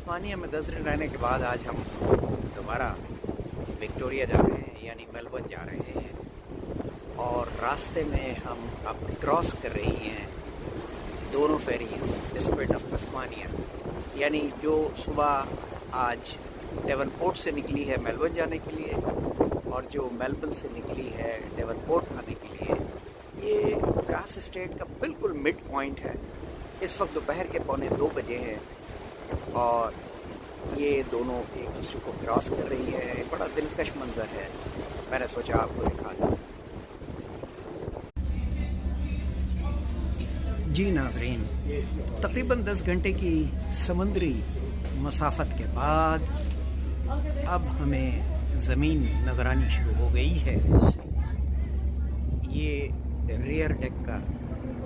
Tasmania में 10 दिन रहने के बाद आज हम दोबारा विक्टोरिया जा रहे हैं, यानी मेलबर्न जा रहे हैं। और रास्ते में हम अब क्रॉस कर रही हैं दोनों फेरीज स्पिरिट ऑफ तस्मानिया, यानी जो सुबह आज डेवनपोर्ट से निकली है मेलबर्न जाने के लिए और जो मेलबर्न से निकली है डेवनपोर्ट आने के लिए। ये ग्रास स्टेट का बिल्कुल मिड पॉइंट है। इस वक्त दोपहर के 1:45 बजे हैं और ये दोनों एक दूसरे को क्रॉस कर रही है। बड़ा दिलकश मंजर है, मैंने सोचा आपको दिखा दूं। जी नाज़रीन, तकरीबन 10 घंटे की समुद्री मसाफत के बाद अब हमें ज़मीन नज़र आनी शुरू हो गई है। ये रियर डेक का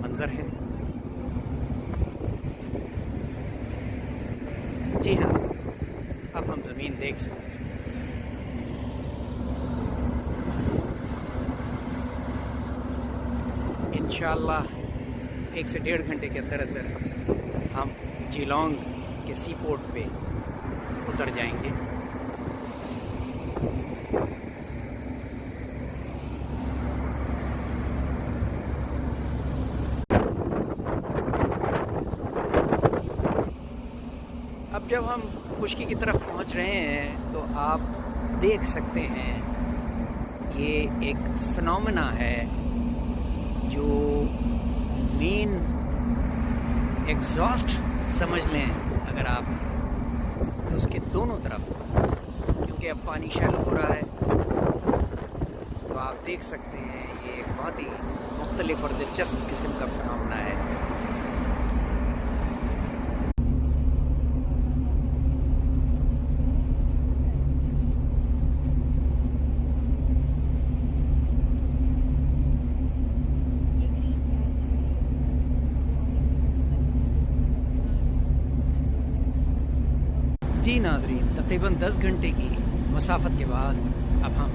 मंज़र है। जी हाँ, अब हम ज़मीन देख सकते हैं। इंशाअल्लाह 1 से 1.5 घंटे के अंदर अंदर हम जिलोंग के सी पोर्ट पे उतर जाएंगे। अब जब हम खुश्की की तरफ पहुंच रहे हैं तो आप देख सकते हैं ये एक फिनोमेना है जो मेन एग्जॉस्ट समझ लें अगर आप, तो उसके दोनों तरफ, क्योंकि अब पानी शैलो हो रहा है तो आप देख सकते हैं ये बहुत ही मुख्तलिफ और दिलचस्प किस्म का फिनोमेना है। जी नाज़रीन, तकरीबन 10 घंटे की मसाफत के बाद अब हम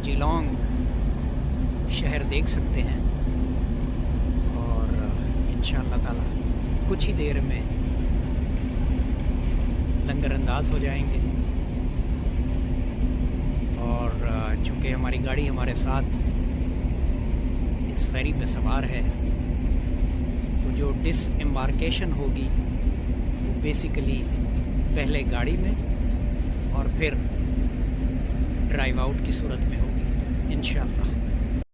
जिलोंग शहर देख सकते हैं और इंशाअल्लाह ताला कुछ ही देर में लंगर अंदाज हो जाएंगे। और चूँकि हमारी गाड़ी हमारे साथ इस फेरी पे सवार है तो जो डिसएम्बार्केशन होगी वो बेसिकली पहले गाड़ी में और फिर ड्राइव आउट की सूरत में होगी इंशाअल्लाह।